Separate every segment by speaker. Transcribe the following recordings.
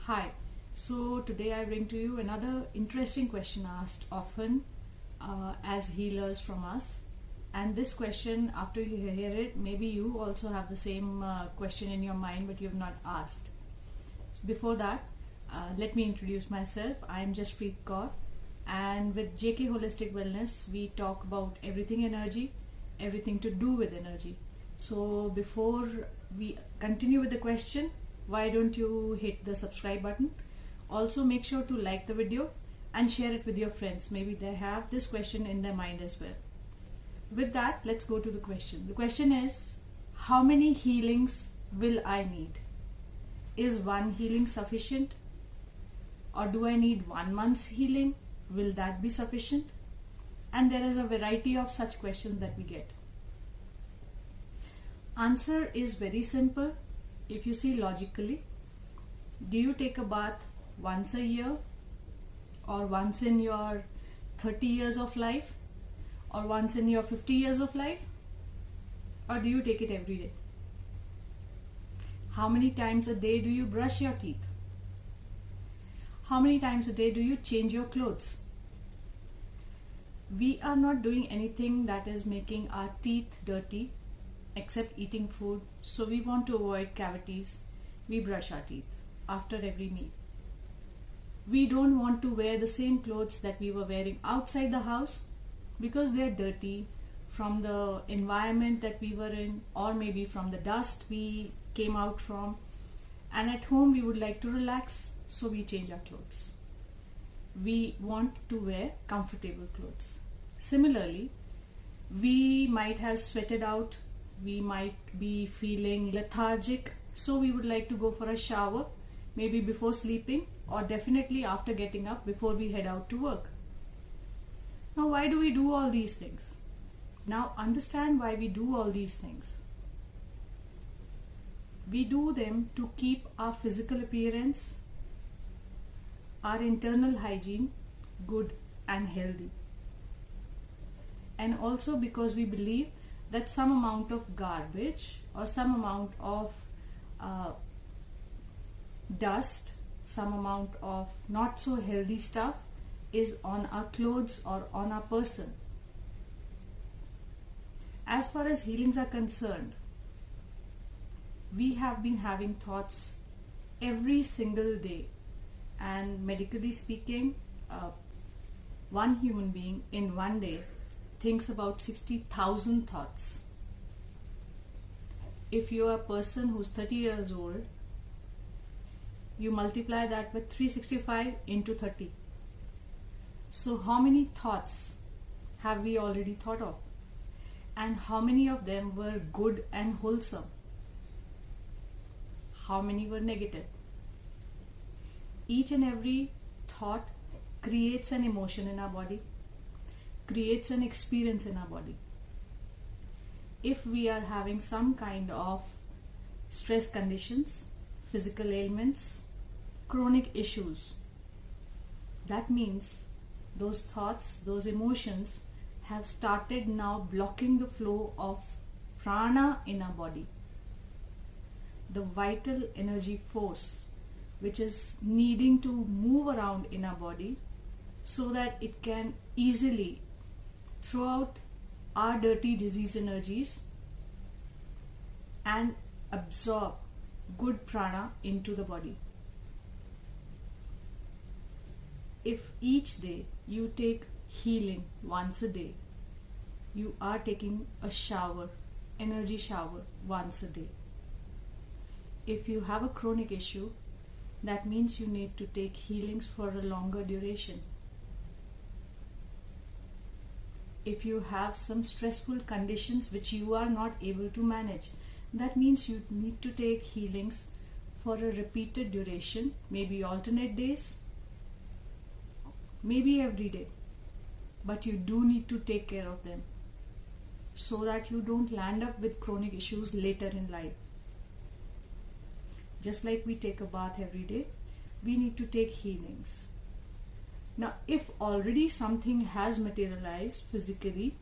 Speaker 1: Hi, so today I bring to you another interesting question asked often as healers from us. And this question, after you hear it, maybe you also have the same question in your mind but you have not asked. Before that, let me introduce myself. I am Jaspreet Kaur, and with JK Holistic Wellness, we talk about everything energy, everything to do with energy. So before we continue with the question, why don't you hit the subscribe button? Also make sure to like the video and share it with your friends. Maybe they have this question in their mind as well. With that, let's go to the question. The question is, how many healings will I need? Is one healing sufficient? Or do I need 1 month's healing? Will that be sufficient? And there is a variety of such questions that we get. Answer is very simple. If you see logically, do you take a bath once a year, or once in your 30 years of life, or once in your 50 years of life, or do you take it every day? How many times a day do you brush your teeth? How many times a day do you change your clothes? We are not doing anything that is making our teeth dirty except eating food, so we want to avoid cavities. We brush our teeth after every meal. We don't want to wear the same clothes that we were wearing outside the house because they are dirty from the environment that we were in, or maybe from the dust we came out from. And at home we would like to relax, so we change our clothes. We want to wear comfortable clothes. Similarly, we might have sweated out, we might be feeling lethargic, so we would like to go for a shower, maybe before sleeping, or definitely after getting up before we head out to work. Now, why do we do all these things? Now, understand why we do all these things. We do them to keep our physical appearance, our internal hygiene good and healthy. And also because we believe that some amount of garbage or some amount of dust, some amount of not so healthy stuff is on our clothes or on our person. As far as healings are concerned, we have been having thoughts every single day, and medically speaking, one human being in one day thinks about 60,000 thoughts. If you are a person who's 30 years old, you multiply that with 365 into 30. So how many thoughts have we already thought of? And how many of them were good and wholesome? How many were negative? Each and every thought creates an emotion in our body, creates an experience in our body. If we are having some kind of stress conditions, physical ailments, chronic issues, that means those thoughts, those emotions have started now blocking the flow of prana in our body, the vital energy force which is needing to move around in our body so that it can easily throw out our dirty disease energies and absorb good prana into the body. If each day you take healing once a day, you are taking a shower, energy shower once a day. If you have a chronic issue, that means you need to take healings for a longer duration. If you have some stressful conditions which you are not able to manage, that means you need to take healings for a repeated duration, maybe alternate days, maybe every day. But you do need to take care of them so that you don't land up with chronic issues later in life. Just like we take a bath every day, we need to take healings. Now, if already something has materialized physically,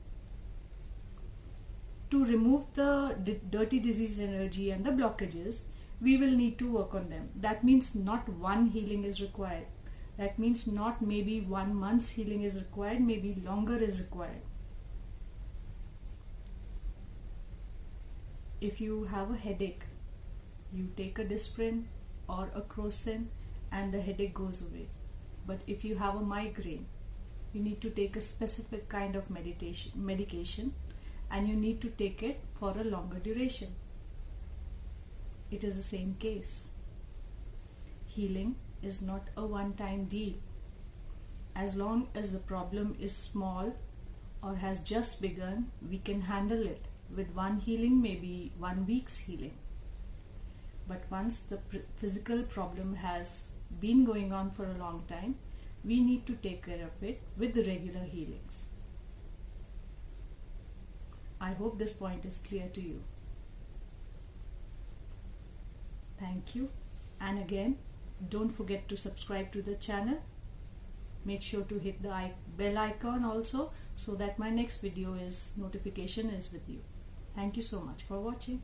Speaker 1: to remove the dirty disease energy and the blockages, we will need to work on them. That means not one healing is required. That means not maybe 1 month's healing is required, maybe longer is required. If you have a headache, you take a Disprin or a Crocin and the headache goes away. But if you have a migraine, you need to take a specific kind of medication, and you need to take it for a longer duration. It is the same case. Healing is not a one-time deal. As long as the problem is small or has just begun, we can handle it with one healing, maybe 1 week's healing. But once the physical problem has been going on for a long time, we need to take care of it with the regular healings. I hope this point is clear to you. Thank you. And again, don't forget to subscribe to the channel. Make sure to hit the bell icon also, so that my next video notification is with you. Thank you so much for watching.